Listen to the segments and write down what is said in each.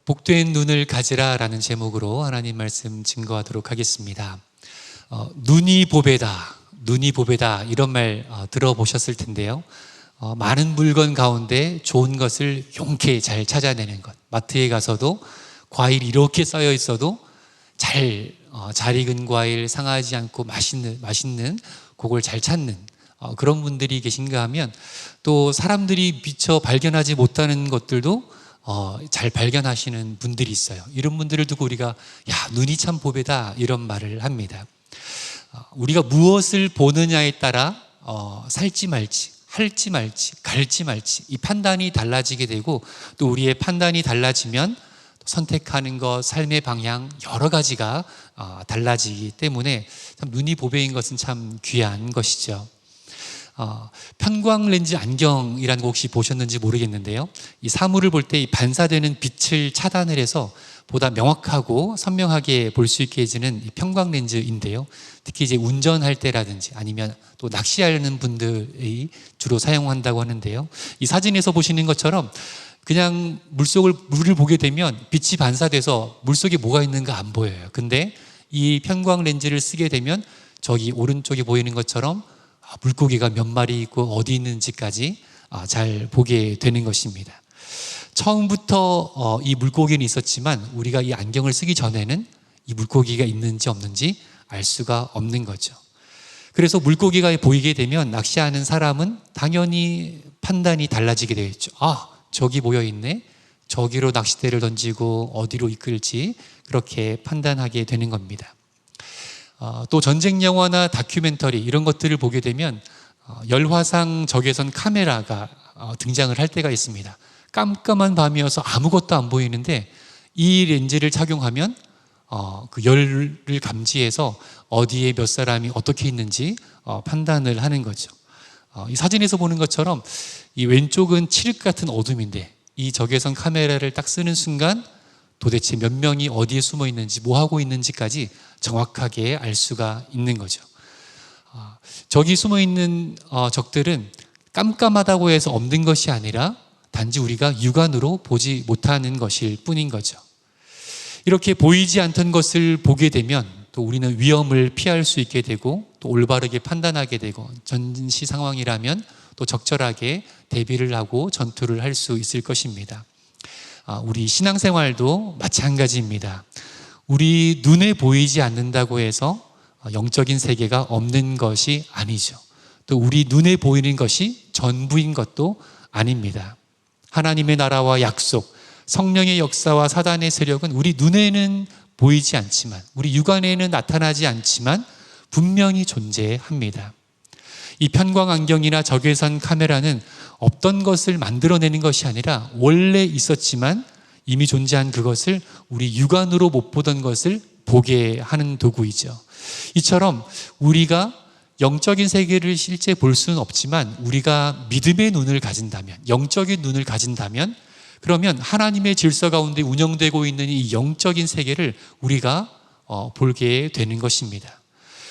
복된 눈을 가지라라는 제목으로 하나님 말씀 증거하도록 하겠습니다. 눈이 보배다, 눈이 보배다 이런 말 들어보셨을 텐데요. 많은 물건 가운데 좋은 것을 용케 잘 찾아내는 것. 마트에 가서도 과일이 이렇게 쌓여 있어도 잘 익은 과일, 상하지 않고 맛있는 그걸 잘 찾는 그런 분들이 계신가 하면, 또 사람들이 미처 발견하지 못하는 것들도 잘 발견하시는 분들이 있어요. 이런 분들을 두고 우리가 눈이 참 보배다 이런 말을 합니다. 우리가 무엇을 보느냐에 따라 살지 말지, 할지 말지, 갈지 말지 이 판단이 달라지게 되고, 또 우리의 판단이 달라지면 선택하는 것, 삶의 방향 여러 가지가 달라지기 때문에 참 눈이 보배인 것은 참 귀한 것이죠. 편광렌즈 안경이라는 거 혹시 보셨는지 모르겠는데요. 이 사물을 볼 때 이 반사되는 빛을 차단을 해서 보다 명확하고 선명하게 볼 수 있게 해주는 이 편광렌즈인데요. 특히 이제 운전할 때라든지 아니면 또 낚시하는 분들이 주로 사용한다고 하는데요. 이 사진에서 보시는 것처럼 그냥 물을 보게 되면 빛이 반사돼서 물속에 뭐가 있는가 안 보여요. 근데 이 편광렌즈를 쓰게 되면 저기 오른쪽에 보이는 것처럼 물고기가 몇 마리 있고 어디 있는지까지 잘 보게 되는 것입니다. 처음부터 이 물고기는 있었지만 우리가 이 안경을 쓰기 전에는 이 물고기가 있는지 없는지 알 수가 없는 거죠. 그래서 물고기가 보이게 되면 낚시하는 사람은 당연히 판단이 달라지게 되겠죠. 저기 모여 있네, 저기로 낚싯대를 던지고 어디로 이끌지 그렇게 판단하게 되는 겁니다. 또 전쟁 영화나 다큐멘터리 이런 것들을 보게 되면 열화상 적외선 카메라가 등장을 할 때가 있습니다. 깜깜한 밤이어서 아무것도 안 보이는데 이 렌즈를 착용하면 그 열을 감지해서 어디에 몇 사람이 어떻게 있는지 판단을 하는 거죠. 이 사진에서 보는 것처럼 이 왼쪽은 칠흑 같은 어둠인데 이 적외선 카메라를 딱 쓰는 순간 도대체 몇 명이 어디에 숨어 있는지 뭐 하고 있는지까지 정확하게 알 수가 있는 거죠. 저기 숨어 있는 적들은 깜깜하다고 해서 없는 것이 아니라 단지 우리가 육안으로 보지 못하는 것일 뿐인 거죠. 이렇게 보이지 않던 것을 보게 되면 또 우리는 위험을 피할 수 있게 되고 또 올바르게 판단하게 되고, 전시 상황이라면 또 적절하게 대비를 하고 전투를 할 수 있을 것입니다. 우리 신앙생활도 마찬가지입니다. 우리 눈에 보이지 않는다고 해서 영적인 세계가 없는 것이 아니죠. 또 우리 눈에 보이는 것이 전부인 것도 아닙니다. 하나님의 나라와 약속, 성령의 역사와 사단의 세력은 우리 눈에는 보이지 않지만, 우리 육안에는 나타나지 않지만 분명히 존재합니다. 이 편광 안경이나 적외선 카메라는 없던 것을 만들어내는 것이 아니라 원래 있었지만 이미 존재한 그것을 우리 육안으로 못 보던 것을 보게 하는 도구이죠. 이처럼 우리가 영적인 세계를 실제 볼 수는 없지만 우리가 믿음의 눈을 가진다면, 영적인 눈을 가진다면, 그러면 하나님의 질서 가운데 운영되고 있는 이 영적인 세계를 우리가 보게 되는 것입니다.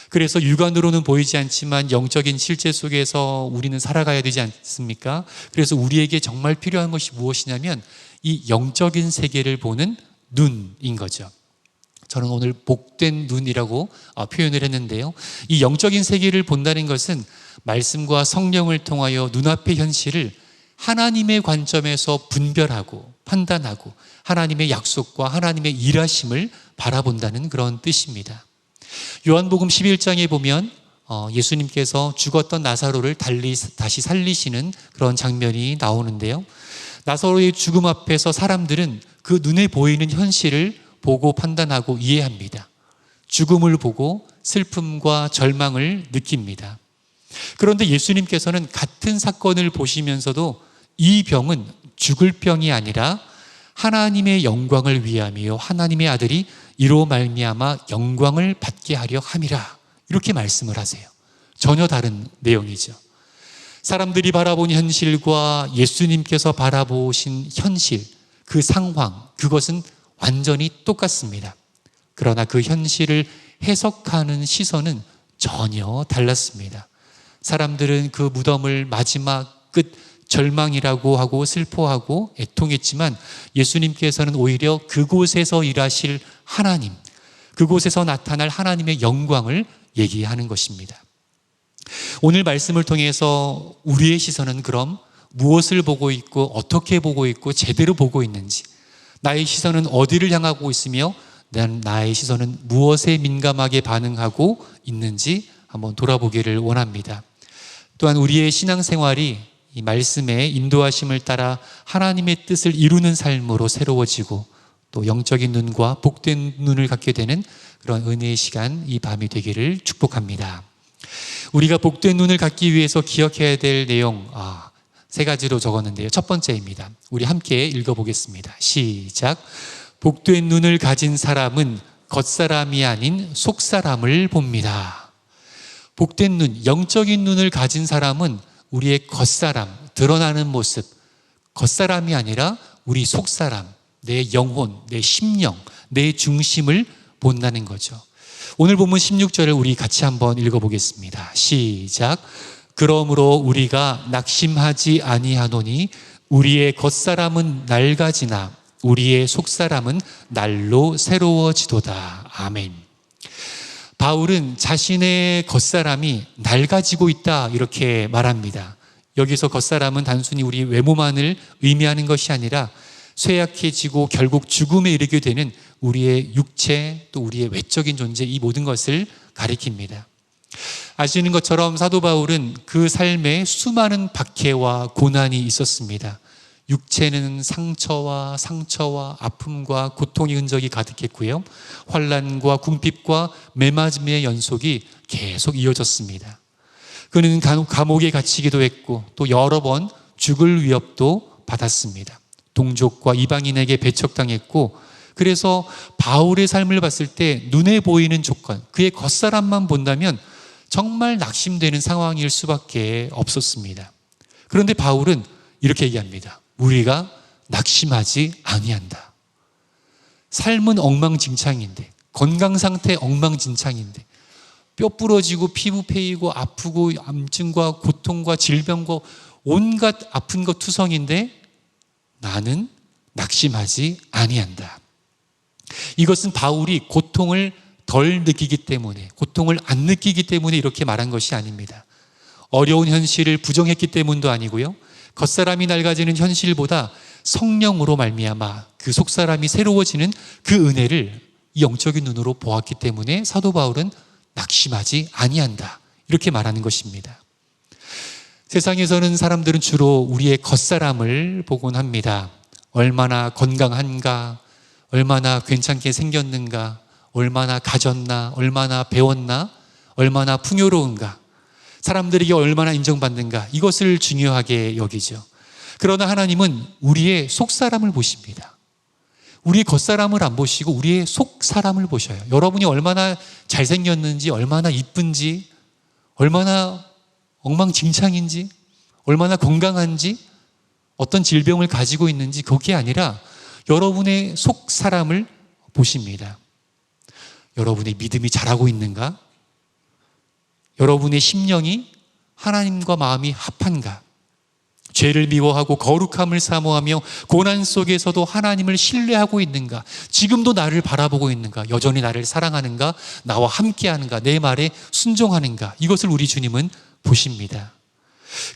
그래서 육안으로는 보이지 않지만 영적인 실제 속에서 우리는 살아가야 되지 않습니까? 그래서 우리에게 정말 필요한 것이 무엇이냐면 이 영적인 세계를 보는 눈인 거죠. 저는 오늘 복된 눈이라고 표현을 했는데요. 이 영적인 세계를 본다는 것은 말씀과 성령을 통하여 눈앞의 현실을 하나님의 관점에서 분별하고 판단하고 하나님의 약속과 하나님의 일하심을 바라본다는 그런 뜻입니다. 요한복음 11장에 보면 예수님께서 죽었던 나사로를 다시 살리시는 그런 장면이 나오는데요. 나사로의 죽음 앞에서 사람들은 그 눈에 보이는 현실을 보고 판단하고 이해합니다. 죽음을 보고 슬픔과 절망을 느낍니다. 그런데 예수님께서는 같은 사건을 보시면서도 이 병은 죽을 병이 아니라 하나님의 영광을 위함이요 하나님의 아들이 이로 말미암아 영광을 받게 하려 함이라, 이렇게 말씀을 하세요. 전혀 다른 내용이죠. 사람들이 바라본 현실과 예수님께서 바라보신 현실, 그 상황, 그것은 완전히 똑같습니다. 그러나 그 현실을 해석하는 시선은 전혀 달랐습니다. 사람들은 그 무덤을 마지막 끝 절망이라고 하고 슬퍼하고 애통했지만 예수님께서는 오히려 그곳에서 일하실 하나님, 그곳에서 나타날 하나님의 영광을 얘기하는 것입니다. 오늘 말씀을 통해서 우리의 시선은 그럼 무엇을 보고 있고 어떻게 보고 있고 제대로 보고 있는지, 나의 시선은 어디를 향하고 있으며 나의 시선은 무엇에 민감하게 반응하고 있는지 한번 돌아보기를 원합니다. 또한 우리의 신앙생활이 이 말씀의 인도하심을 따라 하나님의 뜻을 이루는 삶으로 새로워지고 또 영적인 눈과 복된 눈을 갖게 되는 그런 은혜의 시간, 이 밤이 되기를 축복합니다. 우리가 복된 눈을 갖기 위해서 기억해야 될 내용, 세 가지로 적었는데요. 첫 번째입니다. 우리 함께 읽어보겠습니다. 시작. 복된 눈을 가진 사람은 겉사람이 아닌 속사람을 봅니다. 복된 눈, 영적인 눈을 가진 사람은 우리의 겉사람, 드러나는 모습, 겉사람이 아니라 우리 속사람, 내 영혼, 내 심령, 내 중심을 본다는 거죠. 오늘 본문 16절을 우리 같이 한번 읽어보겠습니다. 시작. 그러므로 우리가 낙심하지 아니하노니 우리의 겉사람은 낡아지나 우리의 속사람은 날로 새로워지도다. 아멘. 바울은 자신의 겉사람이 낡아지고 있다 이렇게 말합니다. 여기서 겉사람은 단순히 우리 외모만을 의미하는 것이 아니라 쇠약해지고 결국 죽음에 이르게 되는 우리의 육체, 또 우리의 외적인 존재, 이 모든 것을 가리킵니다. 아시는 것처럼 사도 바울은 그 삶에 수많은 박해와 고난이 있었습니다. 육체는 상처와 아픔과 고통의 흔적이 가득했고요. 환난과 궁핍과 매맞음의 연속이 계속 이어졌습니다. 그는 감옥에 갇히기도 했고 또 여러 번 죽을 위협도 받았습니다. 동족과 이방인에게 배척당했고, 그래서 바울의 삶을 봤을 때 눈에 보이는 조건, 그의 겉사람만 본다면 정말 낙심되는 상황일 수밖에 없었습니다. 그런데 바울은 이렇게 얘기합니다. 우리가 낙심하지 아니한다. 삶은 엉망진창인데, 건강 상태 엉망진창인데, 뼈 부러지고 피부 패이고 아프고 암증과 고통과 질병과 온갖 아픈 것 투성인데 나는 낙심하지 아니한다. 이것은 바울이 고통을 덜 느끼기 때문에, 고통을 안 느끼기 때문에 이렇게 말한 것이 아닙니다. 어려운 현실을 부정했기 때문도 아니고요. 겉사람이 낡아지는 현실보다 성령으로 말미암아 그 속사람이 새로워지는 그 은혜를 이 영적인 눈으로 보았기 때문에 사도 바울은 낙심하지 아니한다 이렇게 말하는 것입니다. 세상에서는 사람들은 주로 우리의 겉사람을 보곤 합니다. 얼마나 건강한가, 얼마나 괜찮게 생겼는가, 얼마나 가졌나, 얼마나 배웠나, 얼마나 풍요로운가, 사람들에게 얼마나 인정받는가, 이것을 중요하게 여기죠. 그러나 하나님은 우리의 속사람을 보십니다. 우리의 겉사람을 안 보시고 우리의 속사람을 보셔요. 여러분이 얼마나 잘생겼는지, 얼마나 이쁜지, 얼마나 엉망진창인지, 얼마나 건강한지, 어떤 질병을 가지고 있는지, 그게 아니라 여러분의 속사람을 보십니다. 여러분의 믿음이 자라고 있는가? 여러분의 심령이 하나님과 마음이 합한가? 죄를 미워하고 거룩함을 사모하며 고난 속에서도 하나님을 신뢰하고 있는가? 지금도 나를 바라보고 있는가? 여전히 나를 사랑하는가? 나와 함께하는가? 내 말에 순종하는가? 이것을 우리 주님은 보십니다.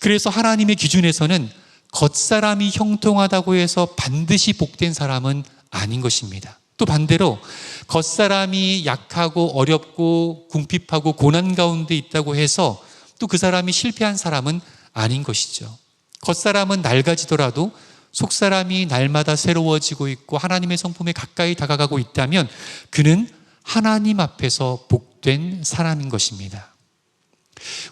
그래서 하나님의 기준에서는 겉사람이 형통하다고 해서 반드시 복된 사람은 아닌 것입니다. 또 반대로 겉사람이 약하고 어렵고 궁핍하고 고난 가운데 있다고 해서 또 그 사람이 실패한 사람은 아닌 것이죠. 겉사람은 낡아지더라도 속사람이 날마다 새로워지고 있고 하나님의 성품에 가까이 다가가고 있다면 그는 하나님 앞에서 복된 사람인 것입니다.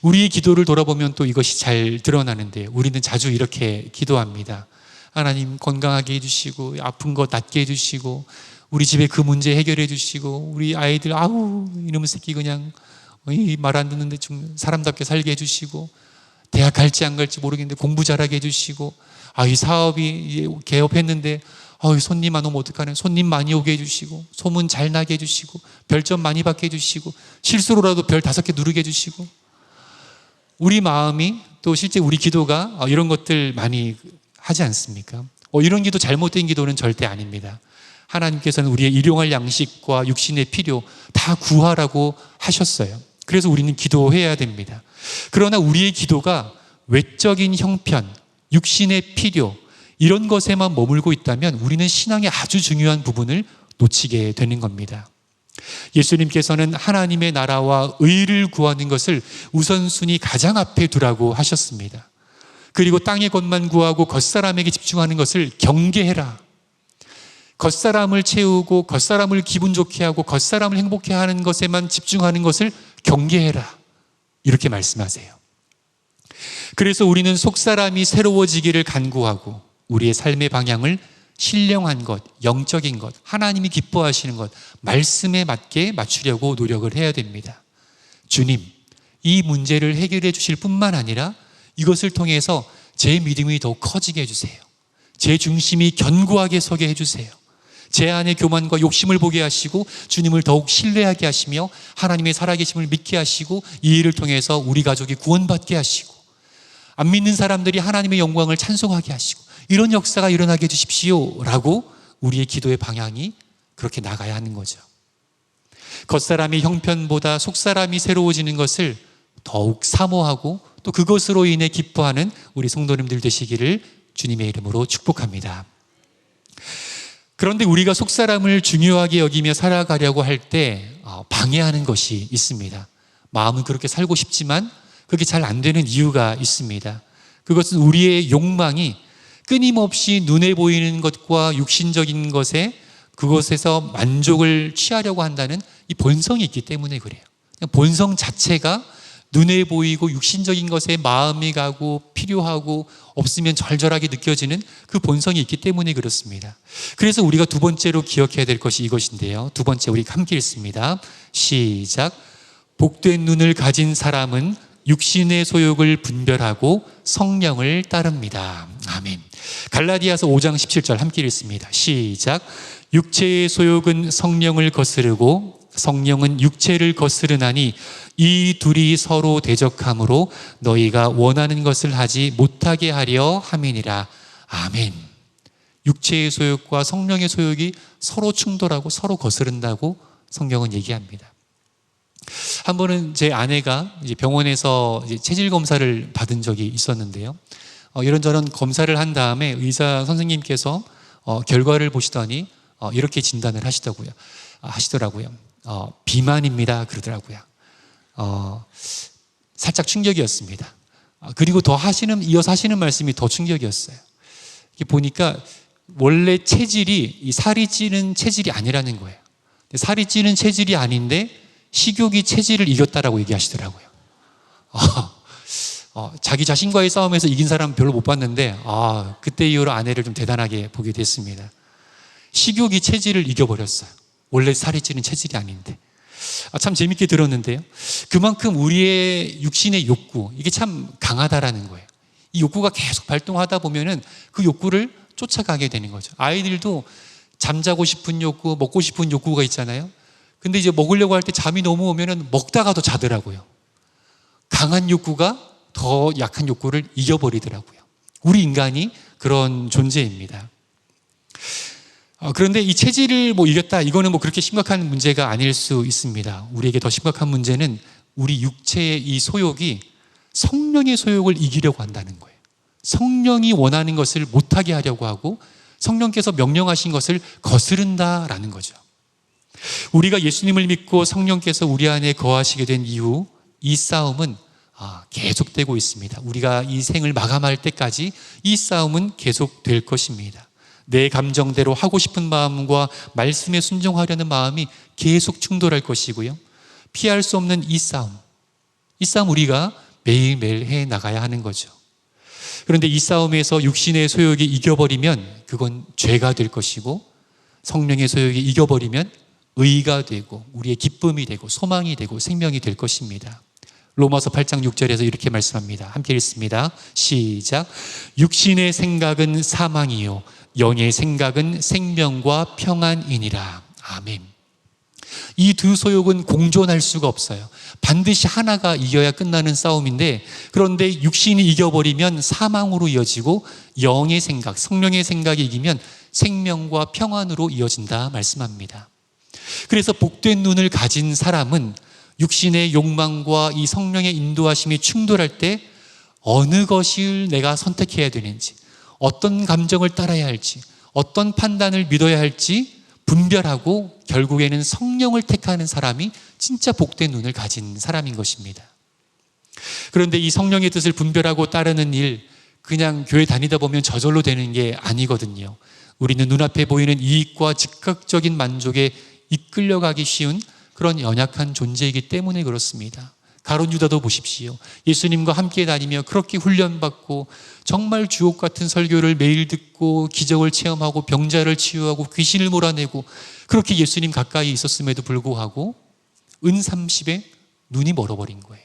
우리의 기도를 돌아보면 또 이것이 잘 드러나는데, 우리는 자주 이렇게 기도합니다. 하나님 건강하게 해주시고 아픈 거 낫게 해주시고 우리 집에 그 문제 해결해 주시고 우리 아이들 이놈의 새끼 그냥 말 안 듣는데 좀 사람답게 살게 해주시고 대학 갈지 안 갈지 모르겠는데 공부 잘하게 해주시고 이 사업이 개업했는데 손님 안 오면 어떡하냐, 손님 많이 오게 해주시고 소문 잘 나게 해주시고 별점 많이 받게 해주시고 실수로라도 별 5개 누르게 해주시고 우리 마음이 또 실제 우리 기도가 이런 것들 많이 하지 않습니까? 이런 기도, 잘못된 기도는 절대 아닙니다. 하나님께서는 우리의 일용할 양식과 육신의 필요 다 구하라고 하셨어요. 그래서 우리는 기도해야 됩니다. 그러나 우리의 기도가 외적인 형편, 육신의 필요 이런 것에만 머물고 있다면 우리는 신앙의 아주 중요한 부분을 놓치게 되는 겁니다. 예수님께서는 하나님의 나라와 의를 구하는 것을 우선순위 가장 앞에 두라고 하셨습니다. 그리고 땅의 것만 구하고 겉사람에게 집중하는 것을 경계해라. 겉사람을 채우고 겉사람을 기분 좋게 하고 겉사람을 행복해 하는 것에만 집중하는 것을 경계해라. 이렇게 말씀하세요. 그래서 우리는 속사람이 새로워지기를 간구하고 우리의 삶의 방향을 신령한 것, 영적인 것, 하나님이 기뻐하시는 것, 말씀에 맞게 맞추려고 노력을 해야 됩니다. 주님, 이 문제를 해결해 주실 뿐만 아니라 이것을 통해서 제 믿음이 더욱 커지게 해주세요. 제 중심이 견고하게 서게 해주세요. 제 안의 교만과 욕심을 보게 하시고 주님을 더욱 신뢰하게 하시며 하나님의 살아계심을 믿게 하시고 이 일을 통해서 우리 가족이 구원받게 하시고 안 믿는 사람들이 하나님의 영광을 찬송하게 하시고 이런 역사가 일어나게 해주십시오 라고 우리의 기도의 방향이 그렇게 나가야 하는 거죠. 겉사람의 형편보다 속사람이 새로워지는 것을 더욱 사모하고 또 그것으로 인해 기뻐하는 우리 성도님들 되시기를 주님의 이름으로 축복합니다. 그런데 우리가 속사람을 중요하게 여기며 살아가려고 할 때 방해하는 것이 있습니다. 마음은 그렇게 살고 싶지만 그게 잘 안 되는 이유가 있습니다. 그것은 우리의 욕망이 끊임없이 눈에 보이는 것과 육신적인 것에 그것에서 만족을 취하려고 한다는 이 본성이 있기 때문에 그래요. 본성 자체가 눈에 보이고 육신적인 것에 마음이 가고 필요하고 없으면 절절하게 느껴지는 그 본성이 있기 때문에 그렇습니다. 그래서 우리가 두 번째로 기억해야 될 것이 이것인데요. 두 번째 우리 함께 읽습니다. 시작. 복된 눈을 가진 사람은 육신의 소욕을 분별하고 성령을 따릅니다. 아멘. 갈라디아서 5장 17절 함께 읽습니다. 시작. 육체의 소욕은 성령을 거스르고 성령은 육체를 거스르나니 이 둘이 서로 대적함으로 너희가 원하는 것을 하지 못하게 하려 함이니라. 아멘. 육체의 소욕과 성령의 소욕이 서로 충돌하고 서로 거스른다고 성경은 얘기합니다. 한 번은 제 아내가 이제 병원에서 이제 체질 검사를 받은 적이 있었는데요. 이런저런 검사를 한 다음에 의사 선생님께서 결과를 보시더니 이렇게 진단을 하시더라고요. 비만입니다. 그러더라고요. 살짝 충격이었습니다. 그리고 이어서 하시는 말씀이 더 충격이었어요. 이렇게 보니까 원래 체질이 이 살이 찌는 체질이 아니라는 거예요. 살이 찌는 체질이 아닌데 식욕이 체질을 이겼다라고 얘기하시더라고요. 자기 자신과의 싸움에서 이긴 사람 별로 못 봤는데 그때 이후로 아내를 좀 대단하게 보게 됐습니다. 식욕이 체질을 이겨버렸어요. 원래 살이 찌는 체질이 아닌데. 참 재밌게 들었는데요. 그만큼 우리의 육신의 욕구, 이게 참 강하다라는 거예요. 이 욕구가 계속 발동하다 보면은 그 욕구를 쫓아가게 되는 거죠. 아이들도 잠자고 싶은 욕구, 먹고 싶은 욕구가 있잖아요. 근데 이제 먹으려고 할 때 잠이 너무 오면은 먹다가도 자더라고요. 강한 욕구가 더 약한 욕구를 이겨버리더라고요. 우리 인간이 그런 존재입니다. 그런데 이 체질을 이겼다, 이거는 그렇게 심각한 문제가 아닐 수 있습니다. 우리에게 더 심각한 문제는 우리 육체의 이 소욕이 성령의 소욕을 이기려고 한다는 거예요. 성령이 원하는 것을 못하게 하려고 하고 성령께서 명령하신 것을 거스른다라는 거죠. 우리가 예수님을 믿고 성령께서 우리 안에 거하시게 된 이후 이 싸움은 계속되고 있습니다. 우리가 이 생을 마감할 때까지 이 싸움은 계속될 것입니다. 내 감정대로 하고 싶은 마음과 말씀에 순종하려는 마음이 계속 충돌할 것이고요. 피할 수 없는 이 싸움 우리가 매일매일 해 나가야 하는 거죠. 그런데 이 싸움에서 육신의 소욕이 이겨버리면 그건 죄가 될 것이고 성령의 소욕이 이겨버리면 의가 되고 우리의 기쁨이 되고 소망이 되고 생명이 될 것입니다. 로마서 8장 6절에서 이렇게 말씀합니다. 함께 읽습니다. 시작. 육신의 생각은 사망이요 영의 생각은 생명과 평안이니라. 아멘. 이 두 소욕은 공존할 수가 없어요. 반드시 하나가 이겨야 끝나는 싸움인데, 그런데 육신이 이겨버리면 사망으로 이어지고 영의 생각, 성령의 생각이 이기면 생명과 평안으로 이어진다 말씀합니다. 그래서 복된 눈을 가진 사람은 육신의 욕망과 이 성령의 인도하심이 충돌할 때 어느 것을 내가 선택해야 되는지, 어떤 감정을 따라야 할지, 어떤 판단을 믿어야 할지 분별하고 결국에는 성령을 택하는 사람이 진짜 복된 눈을 가진 사람인 것입니다. 그런데 이 성령의 뜻을 분별하고 따르는 일, 그냥 교회 다니다 보면 저절로 되는 게 아니거든요. 우리는 눈앞에 보이는 이익과 즉각적인 만족에 이끌려가기 쉬운 그런 연약한 존재이기 때문에 그렇습니다. 가룟 유다도 보십시오. 예수님과 함께 다니며 그렇게 훈련받고 정말 주옥 같은 설교를 매일 듣고 기적을 체험하고 병자를 치유하고 귀신을 몰아내고 그렇게 예수님 가까이 있었음에도 불구하고 은 30에 눈이 멀어버린 거예요.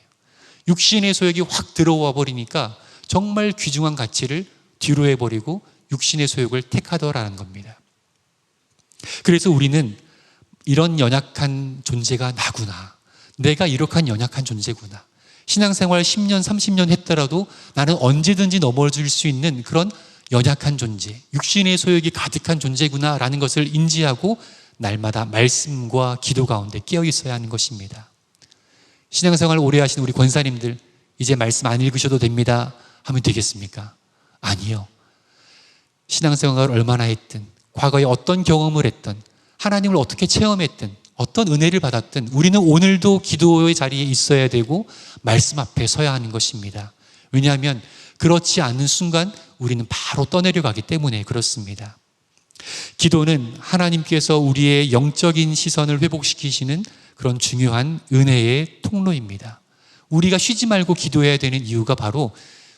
육신의 소욕이 확 들어와 버리니까 정말 귀중한 가치를 뒤로 해버리고 육신의 소욕을 택하더라는 겁니다. 그래서 우리는 이런 연약한 존재가 나구나, 내가 이렇게 연약한 존재구나, 신앙생활 10년 30년 했더라도 나는 언제든지 넘어질 수 있는 그런 연약한 존재, 육신의 소욕이 가득한 존재구나 라는 것을 인지하고 날마다 말씀과 기도 가운데 깨어 있어야 하는 것입니다. 신앙생활 오래 하신 우리 권사님들, 이제 말씀 안 읽으셔도 됩니다 하면 되겠습니까? 아니요. 신앙생활을 얼마나 했든, 과거에 어떤 경험을 했든, 하나님을 어떻게 체험했든, 어떤 은혜를 받았든 우리는 오늘도 기도의 자리에 있어야 되고 말씀 앞에 서야 하는 것입니다. 왜냐하면 그렇지 않은 순간 우리는 바로 떠내려가기 때문에 그렇습니다. 기도는 하나님께서 우리의 영적인 시선을 회복시키시는 그런 중요한 은혜의 통로입니다. 우리가 쉬지 말고 기도해야 되는 이유가 바로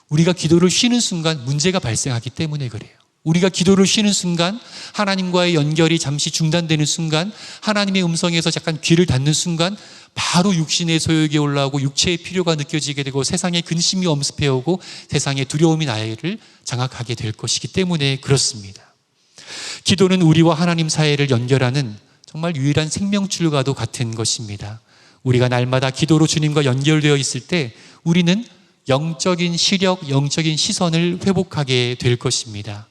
우리가 기도를 쉬는 순간 문제가 발생하기 때문에 그래요. 우리가 기도를 쉬는 순간, 하나님과의 연결이 잠시 중단되는 순간, 하나님의 음성에서 잠깐 귀를 닫는 순간 바로 육신의 소욕이 올라오고 육체의 필요가 느껴지게 되고 세상의 근심이 엄습해오고 세상의 두려움이 나를 장악하게 될 것이기 때문에 그렇습니다. 기도는 우리와 하나님 사이를 연결하는 정말 유일한 생명줄과도 같은 것입니다. 우리가 날마다 기도로 주님과 연결되어 있을 때 우리는 영적인 시력, 영적인 시선을 회복하게 될 것입니다.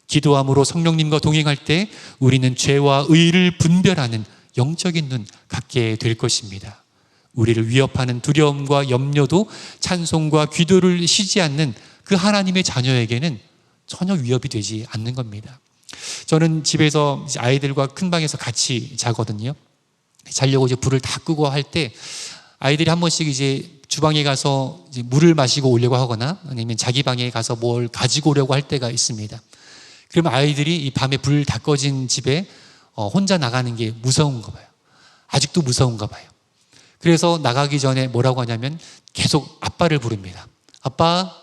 기도함으로 성령님과 동행할 때 우리는 죄와 의를 분별하는 영적인 눈 갖게 될 것입니다. 우리를 위협하는 두려움과 염려도 찬송과 기도를 쉬지 않는 그 하나님의 자녀에게는 전혀 위협이 되지 않는 겁니다. 저는 집에서 아이들과 큰 방에서 같이 자거든요. 자려고 이제 불을 다 끄고 할 때 아이들이 한 번씩 이제 주방에 가서 이제 물을 마시고 오려고 하거나 아니면 자기 방에 가서 뭘 가지고 오려고 할 때가 있습니다. 그러면 아이들이 이 밤에 불 다 꺼진 집에 혼자 나가는 게 무서운가 봐요. 아직도 무서운가 봐요. 그래서 나가기 전에 뭐라고 하냐면 계속 아빠를 부릅니다. 아빠,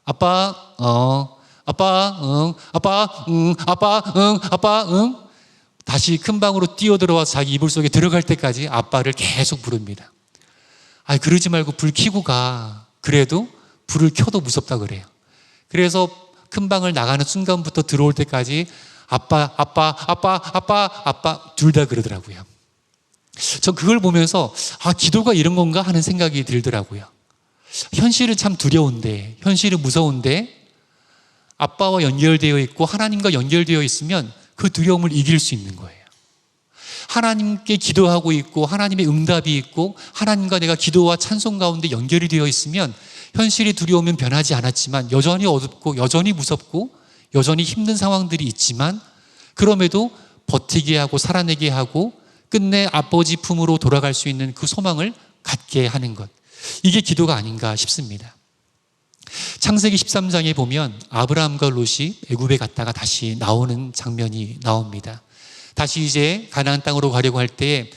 아빠, 아빠, 응, 아빠, 응, 아빠, 응, 아빠, 응. 다시 큰 방으로 뛰어들어와서 자기 이불 속에 들어갈 때까지 아빠를 계속 부릅니다. 그러지 말고 불 켜고 가. 그래도 불을 켜도 무섭다 그래요. 그래서 큰 방을 나가는 순간부터 들어올 때까지 아빠, 아빠, 아빠, 아빠, 아빠 둘 다 그러더라고요. 전 그걸 보면서 기도가 이런 건가 하는 생각이 들더라고요. 현실은 참 두려운데, 현실은 무서운데 아빠와 연결되어 있고 하나님과 연결되어 있으면 그 두려움을 이길 수 있는 거예요. 하나님께 기도하고 있고 하나님의 응답이 있고 하나님과 내가 기도와 찬송 가운데 연결이 되어 있으면 현실이 두려우면 변하지 않았지만 여전히 어둡고 여전히 무섭고 여전히 힘든 상황들이 있지만 그럼에도 버티게 하고 살아내게 하고 끝내 아버지 품으로 돌아갈 수 있는 그 소망을 갖게 하는 것, 이게 기도가 아닌가 싶습니다. 창세기 13장에 보면 아브라함과 롯이 애굽에 갔다가 다시 나오는 장면이 나옵니다. 다시 이제 가나안 땅으로 가려고 할 때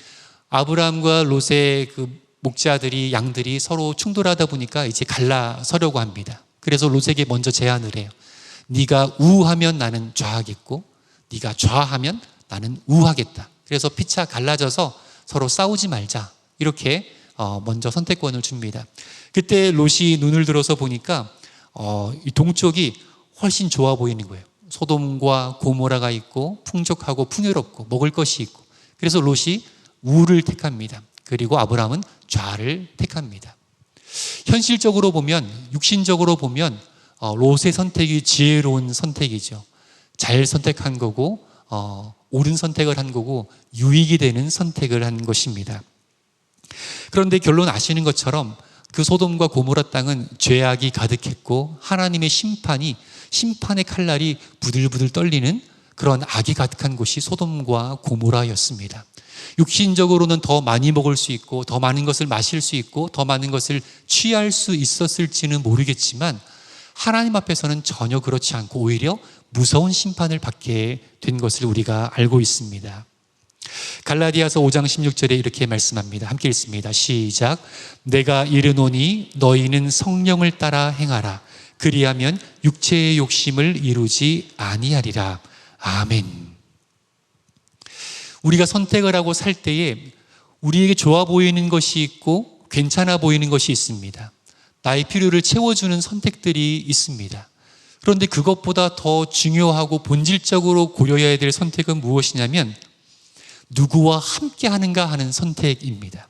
아브라함과 롯의 그 목자들이, 양들이 서로 충돌하다 보니까 이제 갈라서려고 합니다. 그래서 롯에게 먼저 제안을 해요. 네가 우하면 나는 좌하겠고 네가 좌하면 나는 우하겠다. 그래서 피차 갈라져서 서로 싸우지 말자. 이렇게 먼저 선택권을 줍니다. 그때 롯이 눈을 들어서 보니까 이 동쪽이 훨씬 좋아 보이는 거예요. 소돔과 고모라가 있고 풍족하고 풍요롭고 먹을 것이 있고. 그래서 롯이 우를 택합니다. 그리고 아브라함은 좌를 택합니다. 현실적으로 보면, 육신적으로 보면 롯의 선택이 지혜로운 선택이죠. 잘 선택한 거고 옳은 선택을 한 거고 유익이 되는 선택을 한 것입니다. 그런데 결론 아시는 것처럼 그 소돔과 고모라 땅은 죄악이 가득했고 하나님의 심판의 칼날이 부들부들 떨리는 그런 악이 가득한 곳이 소돔과 고모라였습니다. 육신적으로는 더 많이 먹을 수 있고 더 많은 것을 마실 수 있고 더 많은 것을 취할 수 있었을지는 모르겠지만 하나님 앞에서는 전혀 그렇지 않고 오히려 무서운 심판을 받게 된 것을 우리가 알고 있습니다. 갈라디아서 5장 16절에 이렇게 말씀합니다. 함께 읽습니다. 시작. 내가 이르노니 너희는 성령을 따라 행하라. 그리하면 육체의 욕심을 이루지 아니하리라. 아멘. 우리가 선택을 하고 살 때에 우리에게 좋아 보이는 것이 있고 괜찮아 보이는 것이 있습니다. 나의 필요를 채워주는 선택들이 있습니다. 그런데 그것보다 더 중요하고 본질적으로 고려해야 될 선택은 무엇이냐면 누구와 함께 하는가 하는 선택입니다.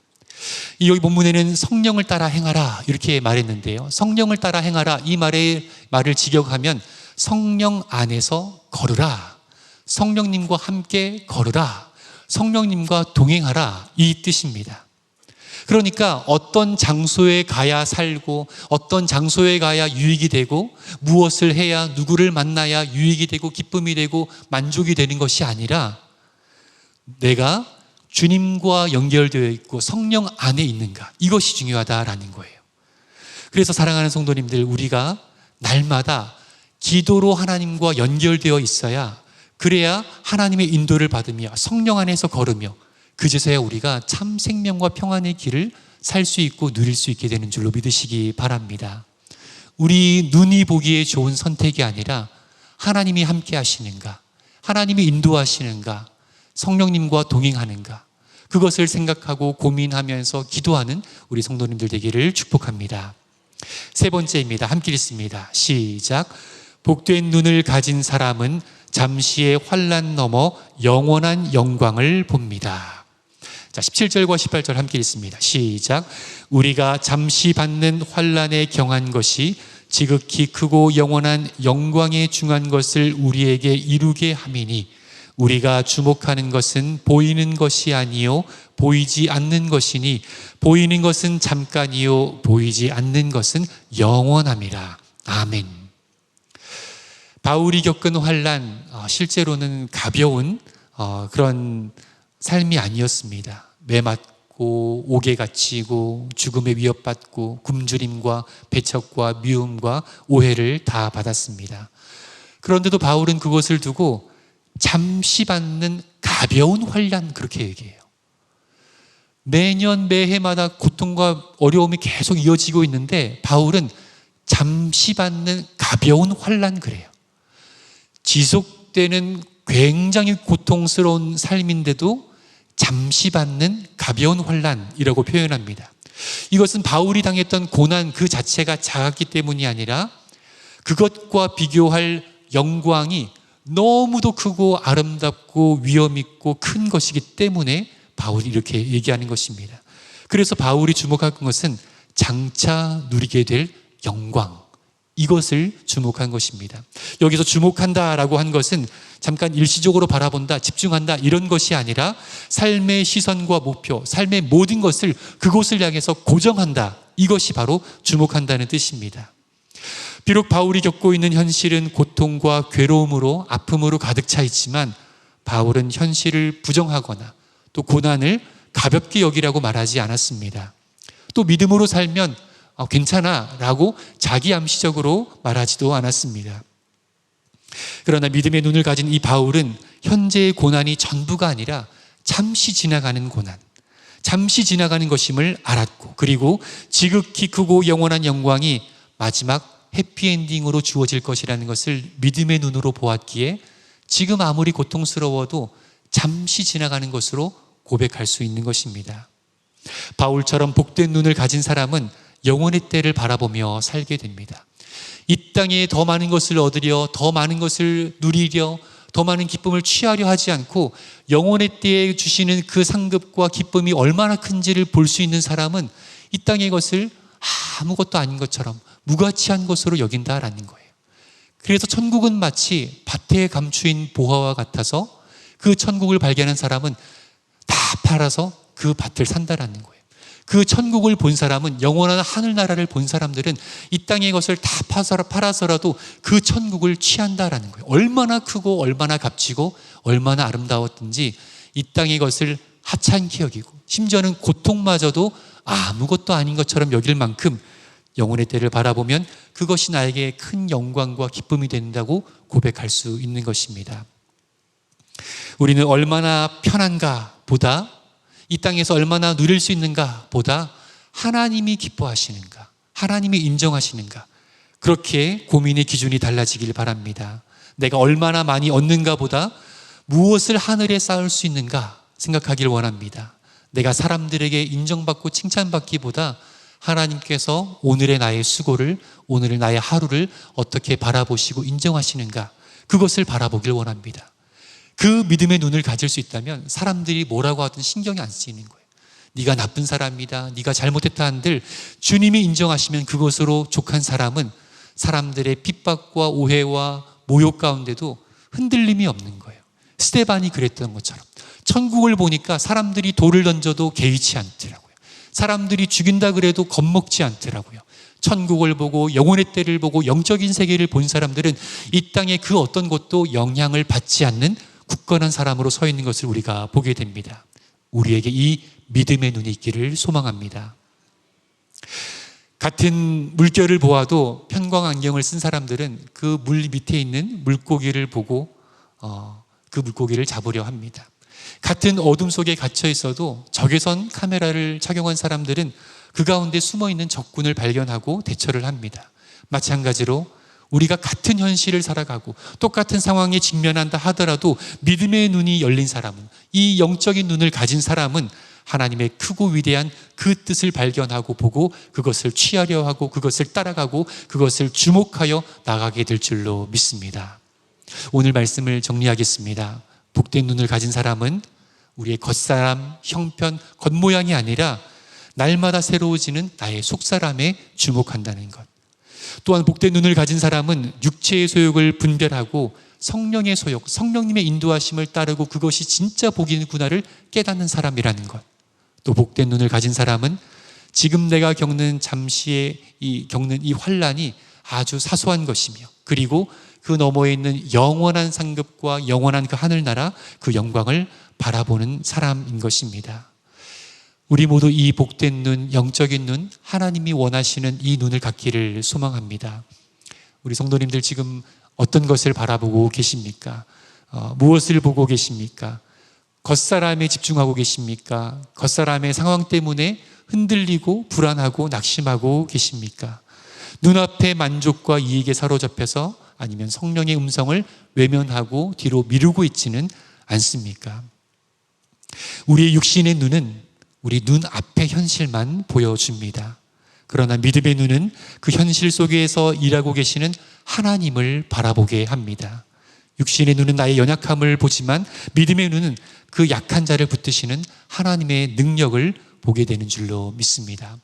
여기 본문에는 성령을 따라 행하라 이렇게 말했는데요. 성령을 따라 행하라 이 말을 직역하면 성령 안에서 걸으라, 성령님과 함께 걸으라, 성령님과 동행하라 이 뜻입니다. 그러니까 어떤 장소에 가야 살고 어떤 장소에 가야 유익이 되고 무엇을 해야 누구를 만나야 유익이 되고 기쁨이 되고 만족이 되는 것이 아니라 내가 주님과 연결되어 있고 성령 안에 있는가, 이것이 중요하다라는 거예요. 그래서 사랑하는 성도님들, 우리가 날마다 기도로 하나님과 연결되어 있어야, 그래야 하나님의 인도를 받으며 성령 안에서 걸으며 그제서야 우리가 참 생명과 평안의 길을 살 수 있고 누릴 수 있게 되는 줄로 믿으시기 바랍니다. 우리 눈이 보기에 좋은 선택이 아니라 하나님이 함께 하시는가, 하나님이 인도하시는가, 성령님과 동행하는가, 그것을 생각하고 고민하면서 기도하는 우리 성도님들 되기를 축복합니다. 세 번째입니다. 함께 읽습니다. 시작. 복된 눈을 가진 사람은 잠시의 환난 넘어 영원한 영광을 봅니다. 자, 17절과 18절 함께 읽습니다. 시작. 우리가 잠시 받는 환난에 경한 것이 지극히 크고 영원한 영광에 중한 것을 우리에게 이루게 함이니 우리가 주목하는 것은 보이는 것이 아니요 보이지 않는 것이니 보이는 것은 잠깐이요 보이지 않는 것은 영원함이라. 아멘. 바울이 겪은 환난, 실제로는 가벼운 그런 삶이 아니었습니다. 매 맞고 옥에 갇히고 죽음에 위협받고 굶주림과 배척과 미움과 오해를 다 받았습니다. 그런데도 바울은 그것을 두고 잠시 받는 가벼운 환난, 그렇게 얘기해요. 매년 매해마다 고통과 어려움이 계속 이어지고 있는데 바울은 잠시 받는 가벼운 환난 그래요. 지속되는 굉장히 고통스러운 삶인데도 잠시 받는 가벼운 환난이라고 표현합니다. 이것은 바울이 당했던 고난 그 자체가 작았기 때문이 아니라 그것과 비교할 영광이 너무도 크고 아름답고 위험 있고 큰 것이기 때문에 바울이 이렇게 얘기하는 것입니다. 그래서 바울이 주목한 것은 장차 누리게 될 영광, 이것을 주목한 것입니다. 여기서 주목한다라고 한 것은 잠깐 일시적으로 바라본다, 집중한다 이런 것이 아니라 삶의 시선과 목표, 삶의 모든 것을 그곳을 향해서 고정한다, 이것이 바로 주목한다는 뜻입니다. 비록 바울이 겪고 있는 현실은 고통과 괴로움으로, 아픔으로 가득 차 있지만 바울은 현실을 부정하거나 또 고난을 가볍게 여기라고 말하지 않았습니다. 또 믿음으로 살면 괜찮아 라고 자기암시적으로 말하지도 않았습니다. 그러나 믿음의 눈을 가진 이 바울은 현재의 고난이 전부가 아니라 잠시 지나가는 고난, 잠시 지나가는 것임을 알았고, 그리고 지극히 크고 영원한 영광이 마지막 해피엔딩으로 주어질 것이라는 것을 믿음의 눈으로 보았기에 지금 아무리 고통스러워도 잠시 지나가는 것으로 고백할 수 있는 것입니다. 바울처럼 복된 눈을 가진 사람은 영원의 때를 바라보며 살게 됩니다. 이 땅에 더 많은 것을 얻으려, 더 많은 것을 누리려, 더 많은 기쁨을 취하려 하지 않고 영혼의 때에 주시는 그 상급과 기쁨이 얼마나 큰지를 볼 수 있는 사람은 이 땅의 것을 아무것도 아닌 것처럼 무가치한 것으로 여긴다라는 거예요. 그래서 천국은 마치 밭에 감추인 보화와 같아서 그 천국을 발견한 사람은 다 팔아서 그 밭을 산다라는 거예요. 그 천국을 본 사람은, 영원한 하늘나라를 본 사람들은 이 땅의 것을 다 팔아서라도 그 천국을 취한다라는 거예요. 얼마나 크고 얼마나 값지고 얼마나 아름다웠든지 이 땅의 것을 하찮게 여기고 심지어는 고통마저도 아무것도 아닌 것처럼 여길 만큼 영혼의 때를 바라보면 그것이 나에게 큰 영광과 기쁨이 된다고 고백할 수 있는 것입니다. 우리는 얼마나 편한가 보다, 이 땅에서 얼마나 누릴 수 있는가 보다 하나님이 기뻐하시는가, 하나님이 인정하시는가, 그렇게 고민의 기준이 달라지길 바랍니다. 내가 얼마나 많이 얻는가 보다 무엇을 하늘에 쌓을 수 있는가 생각하길 원합니다. 내가 사람들에게 인정받고 칭찬받기보다 하나님께서 오늘의 나의 수고를, 오늘의 나의 하루를 어떻게 바라보시고 인정하시는가, 그것을 바라보길 원합니다. 그 믿음의 눈을 가질 수 있다면 사람들이 뭐라고 하든 신경이 안 쓰이는 거예요. 네가 나쁜 사람이다, 네가 잘못했다 한들 주님이 인정하시면 그것으로 족한 사람은 사람들의 핍박과 오해와 모욕 가운데도 흔들림이 없는 거예요. 스데반이 그랬던 것처럼 천국을 보니까 사람들이 돌을 던져도 개의치 않더라고요. 사람들이 죽인다 그래도 겁먹지 않더라고요. 천국을 보고 영혼의 때를 보고 영적인 세계를 본 사람들은 이 땅의 그 어떤 것도 영향을 받지 않는 굳건한 사람으로 서 있는 것을 우리가 보게 됩니다. 우리에게 이 믿음의 눈이 있기를 소망합니다. 같은 물결을 보아도 편광 안경을 쓴 사람들은 그 물 밑에 있는 물고기를 보고 그 물고기를 잡으려 합니다. 같은 어둠 속에 갇혀 있어도 적외선 카메라를 착용한 사람들은 그 가운데 숨어있는 적군을 발견하고 대처를 합니다. 마찬가지로 우리가 같은 현실을 살아가고 똑같은 상황에 직면한다 하더라도 믿음의 눈이 열린 사람은, 이 영적인 눈을 가진 사람은 하나님의 크고 위대한 그 뜻을 발견하고 보고 그것을 취하려 하고 그것을 따라가고 그것을 주목하여 나가게 될 줄로 믿습니다. 오늘 말씀을 정리하겠습니다. 복된 눈을 가진 사람은 우리의 겉사람, 형편, 겉모양이 아니라 날마다 새로워지는 나의 속사람에 주목한다는 것. 또한 복된 눈을 가진 사람은 육체의 소욕을 분별하고 성령의 소욕, 성령님의 인도하심을 따르고 그것이 진짜 복이구나를 깨닫는 사람이라는 것. 또 복된 눈을 가진 사람은 지금 내가 겪는 잠시의 겪는 이 환난이 아주 사소한 것이며, 그리고 그 너머에 있는 영원한 상급과 영원한 그 하늘나라, 그 영광을 바라보는 사람인 것입니다. 우리 모두 이 복된 눈, 영적인 눈, 하나님이 원하시는 이 눈을 갖기를 소망합니다. 우리 성도님들 지금 어떤 것을 바라보고 계십니까? 무엇을 보고 계십니까? 겉사람에 집중하고 계십니까? 겉사람의 상황 때문에 흔들리고 불안하고 낙심하고 계십니까? 눈앞의 만족과 이익에 사로잡혀서 아니면 성령의 음성을 외면하고 뒤로 미루고 있지는 않습니까? 우리의 육신의 눈은 우리 눈앞의 현실만 보여줍니다. 그러나 믿음의 눈은 그 현실 속에서 일하고 계시는 하나님을 바라보게 합니다. 육신의 눈은 나의 연약함을 보지만 믿음의 눈은 그 약한 자를 붙드시는 하나님의 능력을 보게 되는 줄로 믿습니다.